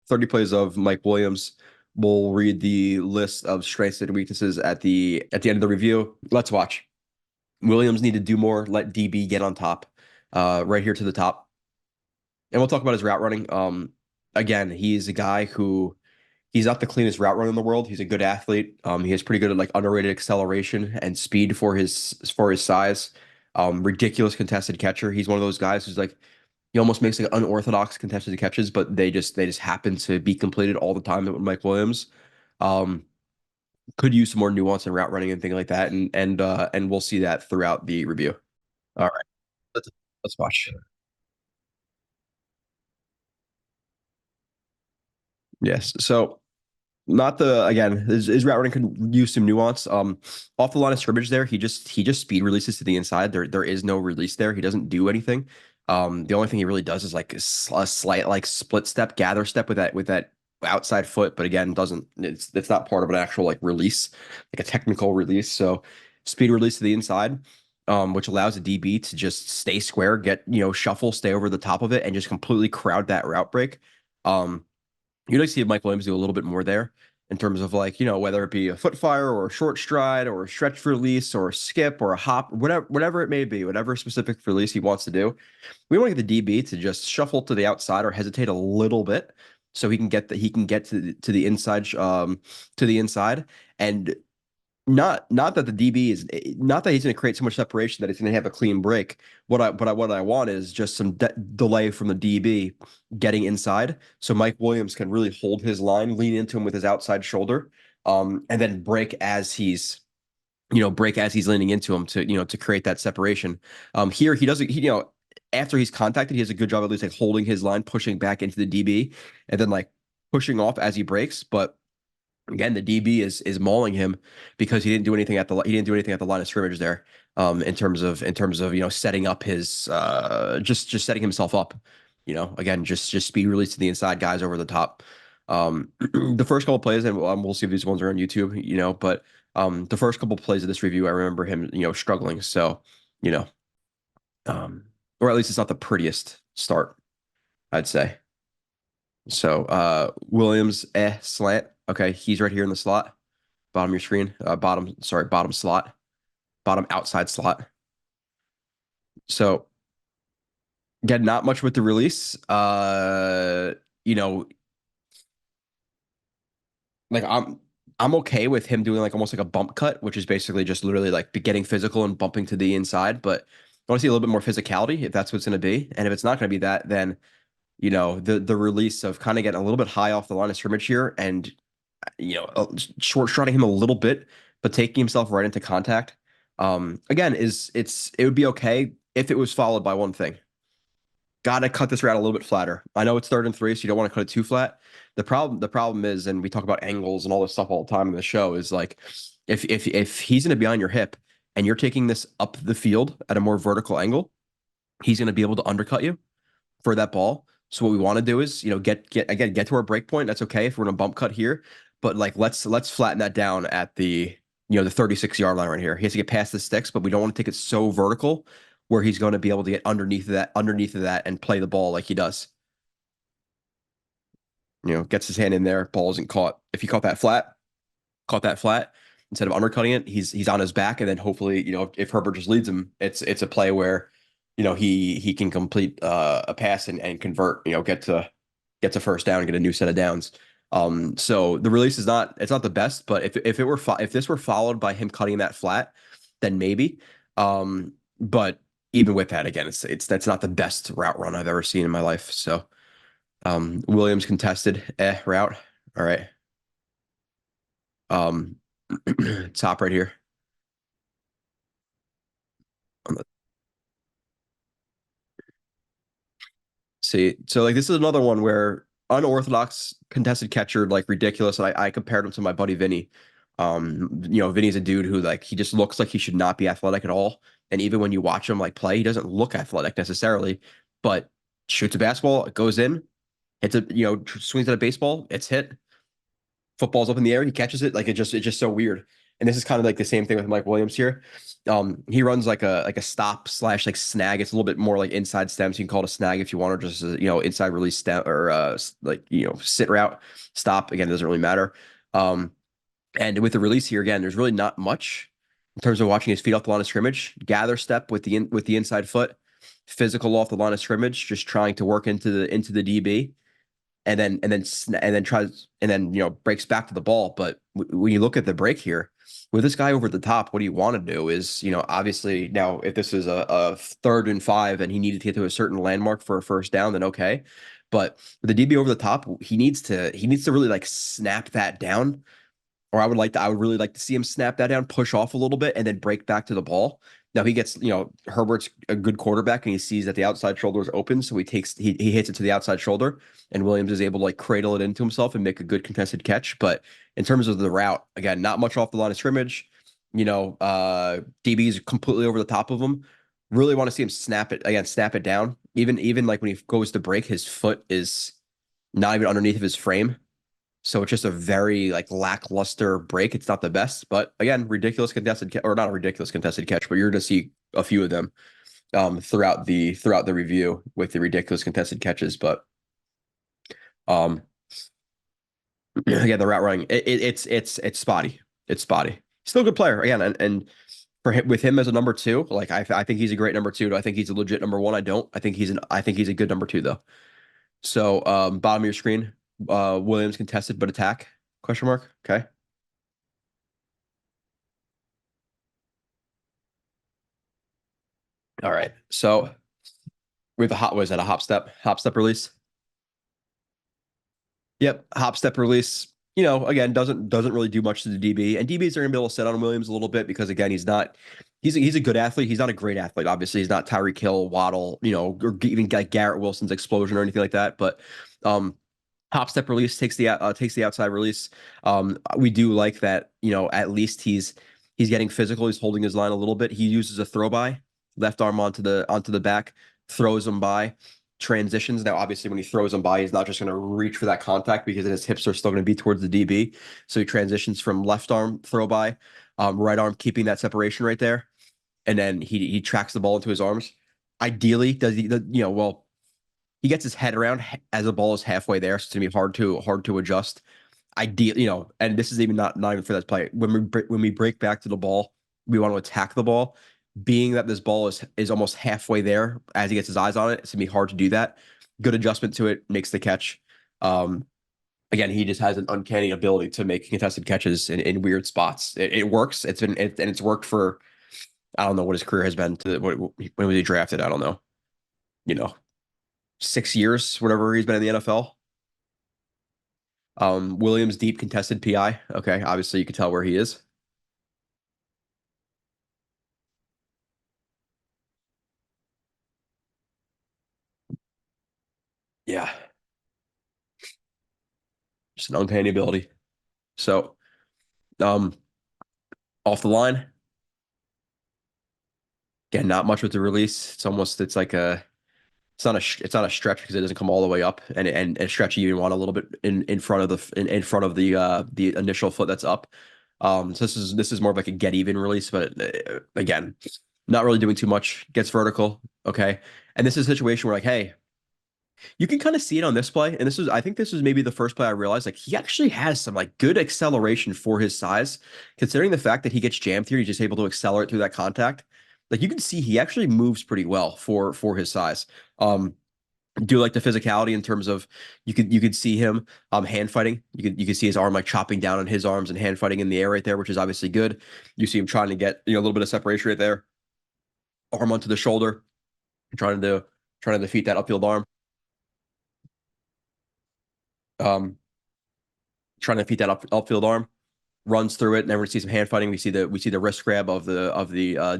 30 plays of Mike Williams. We'll read the list of strengths and weaknesses at the end of the review. Let's watch. Williams need to do more. Let DB get on top. Right here to the top. And we'll talk about his route running. Again, he's a guy who he's not the cleanest route runner in the world. He's a good athlete. He has pretty good like underrated acceleration and speed for his size. Ridiculous contested catcher. He's one of those guys who's like he almost makes like unorthodox contested catches, but they just happen to be completed all the time with Mike Williams. Um, could use some more nuance in route running and things like that, and we'll see that throughout the review. All right, let's watch. Yes. So not the again, his route running could use some nuance. Off the line of scrimmage there, he just speed releases to the inside. There is no release there. He doesn't do anything. The only thing he really does is like a slight like split step, gather step with that outside foot, but again, doesn't it's not part of an actual like release, like a technical release. So speed release to the inside, which allows a DB to just stay square, get shuffle, stay over the top of it, and just completely crowd that route break. You'd like to see Mike Williams do a little bit more there in terms of like, whether it be a foot fire or a short stride or a stretch release or a skip or a hop, whatever it may be, whatever specific release he wants to do. We want to get the DB to just shuffle to the outside or hesitate a little bit so he can get to the inside and not that the DB is not that he's going to create so much separation that he's going to have a clean break. What I want is just some delay from the DB getting inside, so Mike Williams can really hold his line, lean into him with his outside shoulder, and then break as he's leaning into him to create that separation. Here he doesn't after he's contacted, he has a good job at least like holding his line, pushing back into the DB, and then like pushing off as he breaks, but. Again, the DB is mauling him because he didn't do anything at the line of scrimmage there. In terms of setting up his just setting himself up. Again, just speed release to the inside guys over the top. The first couple plays, and we'll see if these ones are on YouTube. But the first couple plays of this review, I remember him struggling. So you know, or at least it's not the prettiest start, I'd say. So Williams, slant. Okay, he's right here in the slot, bottom of your screen. Bottom slot, bottom outside slot. So again, not much with the release. Like I'm okay with him doing like almost like a bump cut, which is basically just literally like getting physical and bumping to the inside. But I want to see a little bit more physicality if that's what's going to be. And if it's not going to be that, then the release of kind of getting a little bit high off the line of scrimmage here and short shotting him a little bit, but taking himself right into contact. Again, it would be okay if it was followed by one thing. Got to cut this route a little bit flatter. I know it's 3rd and 3, so you don't want to cut it too flat. The problem is, and we talk about angles and all this stuff all the time in the show, is like if he's going to be on your hip and you're taking this up the field at a more vertical angle, he's going to be able to undercut you for that ball. So what we want to do is, get to our break point. That's okay if we're in a bump cut here, but like let's flatten that down at the 36-yard line right here. He has to get past the sticks, but we don't want to take it so vertical where he's going to be able to get underneath of that and play the ball like he does. Gets his hand in there, ball isn't caught. If he caught that flat, instead of undercutting it, he's on his back, and then hopefully, if Herbert just leads him, it's a play where he can complete a pass and convert, get to first down and get a new set of downs. So the release it's not the best, but if this were followed by him cutting that flat, then maybe. But even with that, again, that's not the best route run I've ever seen in my life. So Williams contested route. All right. Top right here. See, so like this is another one where unorthodox contested catcher, like ridiculous. And I compared him to my buddy Vinny. Vinny's a dude who like he just looks like he should not be athletic at all. And even when you watch him like play, he doesn't look athletic necessarily, but shoots a basketball, it goes in, hits a swings at a baseball, it's hit. Football's up in the air, he catches it. Like it's just so weird. and this is kind of like the same thing with Mike Williams here. He runs like a stop slash like snag. It's a little bit more like inside stem, so you can call it a snag if you want, or just inside release stem or like sit route stop. Again, it doesn't really matter. Um, and with the release here again, there's really not much in terms of watching his feet off the line of scrimmage. Gather step with the inside foot, physical off the line of scrimmage, just trying to work into the DB, and then tries and then breaks back to the ball. But when you look at the break here with this guy over the top, what you want to do is obviously now if this is a 3rd and 5 and he needed to get to a certain landmark for a first down, then okay. But with the DB over the top, he needs to really like snap that down, or I would really like to see him snap that down, push off a little bit, and then break back to the ball. Now he gets, Herbert's a good quarterback, and he sees that the outside shoulder is open, so he hits it to the outside shoulder, and Williams is able to like cradle it into himself and make a good contested catch. But in terms of the route, again, not much off the line of scrimmage. DB's completely over the top of him. Really want to see him snap it down. Even like when he goes to break, his foot is not even underneath of his frame. So it's just a very like lackluster break. It's not the best, but again, ridiculous contested or not a ridiculous contested catch, but you're going to see a few of them throughout the review with the ridiculous contested catches. But um, again, the route running it's spotty. It's spotty. Still a good player again, and for him, with him as a number two, like I think he's a great number two. I think he's a legit number one. I don't. I think he's a good number two though. So bottom of your screen. Williams contested but attack? Question mark. Okay. All right. So we have was that a hop step release? Yep, hop step release. Again, doesn't really do much to the DB, and DBs are gonna be able to sit on Williams a little bit because again, he's a good athlete. He's not a great athlete. Obviously, he's not Tyreek Hill, Waddle, or even like Garrett Wilson's explosion or anything like that. But hop step release takes the outside release. We do like that. At least he's getting physical. He's holding his line a little bit. He uses a throw by, left arm onto the back, throws him by, transitions. Now, obviously, when he throws him by, he's not just going to reach for that contact because his hips are still going to be towards the DB. So he transitions from left arm throw by, right arm keeping that separation right there, and then he tracks the ball into his arms. Ideally, does he? Well, he gets his head around as the ball is halfway there, so it's gonna be hard to adjust. Ideally, and this is not even for that play. When we break back to the ball, we want to attack the ball. Being that this ball is almost halfway there as he gets his eyes on it, it's gonna be hard to do that. Good adjustment to it, makes the catch. Again, he just has an uncanny ability to make contested catches in weird spots. It works. It's worked for I don't know what his career has been. When was he drafted? I don't know. You know, 6 years, whatever he's been in the NFL. Williams deep contested PI. Okay, obviously you can tell where he is. Yeah, just an uncanny ability. So, um, off the line, again, not much with the release. It's not a stretch because it doesn't come all the way up, and stretch you even want a little bit in front of in front of the initial foot that's up. So this is more of like a get even release, but again, not really doing too much. Gets vertical, okay. And this is a situation where like, hey, you can kind of see it on this play, and I think this was maybe the first play I realized like he actually has some like good acceleration for his size, considering the fact that he gets jammed here, he's just able to accelerate through that contact. Like you can see he actually moves pretty well for his size. Do like the physicality in terms of you could see him hand fighting. You could see his arm like chopping down on his arms and hand fighting in the air right there, which is obviously good. You see him trying to get a little bit of separation right there, arm onto the shoulder, trying to defeat that upfield arm. Um, trying to defeat that upfield arm, runs through it, and then we see some hand fighting. We see the wrist grab of the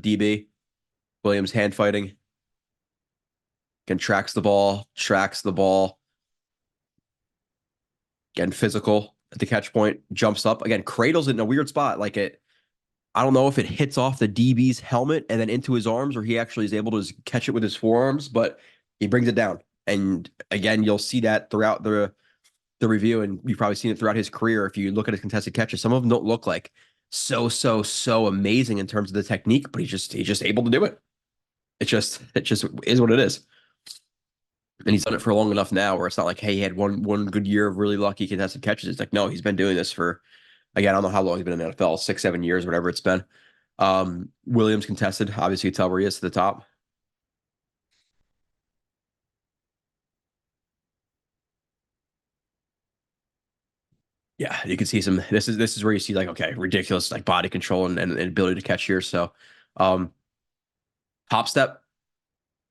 DB. Williams hand fighting. Again, tracks the ball. Again, physical at the catch point, jumps up. Again, cradles it in a weird spot. Like I don't know if it hits off the DB's helmet and then into his arms, or he actually is able to catch it with his forearms, but he brings it down. And again, you'll see that throughout the review, and you've probably seen it throughout his career. If you look at his contested catches, some of them don't look like so amazing in terms of the technique, but he's just able to do it. It just is what it is. And he's done it for long enough now where it's not like, hey, he had one good year of really lucky contested catches. It's like, no, he's been doing this for, again, I don't know how long he's been in the NFL, 6, 7 years, whatever it's been. Williams contested, obviously you tell where he is to the top. Yeah, you can see some. This is where you see like, okay, ridiculous like body control and ability to catch here. So, um, hop step,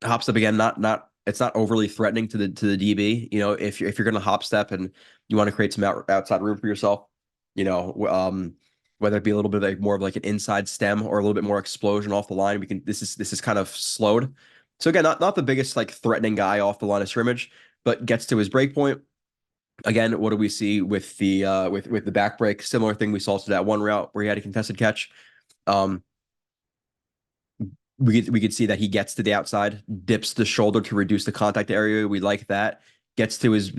hop step again. Not it's not overly threatening to the DB. You know, if you're gonna hop step and you want to create some outside room for yourself, you know, whether it be a little bit like more of like an inside stem or a little bit more explosion off the line, we can. This is kind of slowed. So again, not the biggest like threatening guy off the line of scrimmage, but gets to his break point. Again, what do we see with the with the back break? Similar thing we saw to that one route where he had a contested catch. Um, we could see that he gets to the outside, dips the shoulder to reduce the contact area. We like that. Gets to his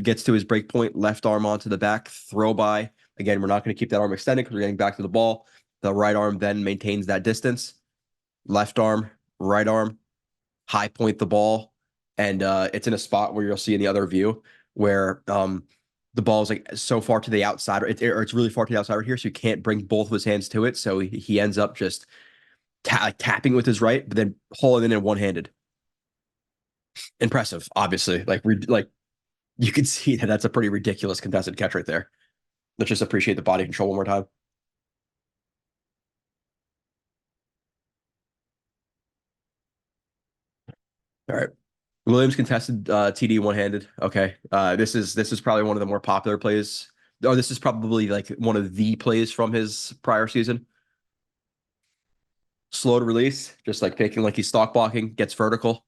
break point, left arm onto the back, throw by. Again, we're not going to keep that arm extended because we're getting back to the ball. The right arm then maintains that distance. Left arm, right arm, high point the ball, and it's in a spot where you'll see in the other view where the ball is like so far to the outside, or it's really far to the outside right here, so you can't bring both of his hands to it. So he ends up just tapping with his right, but then hauling in one-handed. Impressive, obviously. Like you can see that that's a pretty ridiculous contested catch right there. Let's just appreciate the body control one more time. All right. Williams contested TD one-handed. Okay. This is probably one of the more popular plays. Oh, this is probably like one of the plays from his prior season. Slow to release, just like taking like he's stock blocking, gets vertical.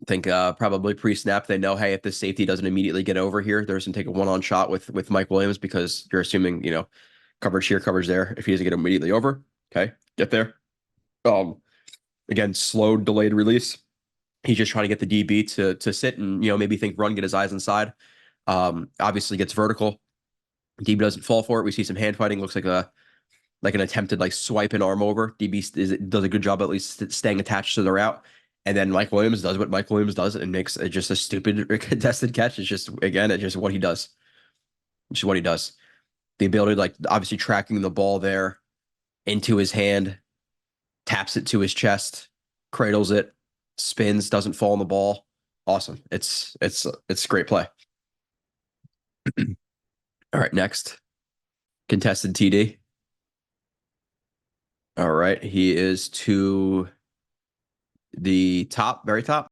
I think probably pre-snap they know, hey, if the safety doesn't immediately get over here, there's gonna take a one-on shot with Mike Williams because you're assuming, you know, coverage here, coverage there. If he doesn't get immediately over, okay, get there. Um, again, slow, delayed release. He's just trying to get the DB to sit and maybe think run, get his eyes inside. Obviously gets vertical. DB doesn't fall for it. We see some hand fighting. Looks like an attempted like swipe and arm over. DB does a good job at least staying attached to the route. And then Mike Williams does what Mike Williams does and makes it just a stupid contested catch. It's just again, it's just what he does. It's just what he does. The ability like obviously tracking the ball there into his hand, taps it to his chest, cradles it, spins, doesn't fall on the ball. Awesome. It's a great play. All right, next. Contested TD. All right. He is to the top, very top.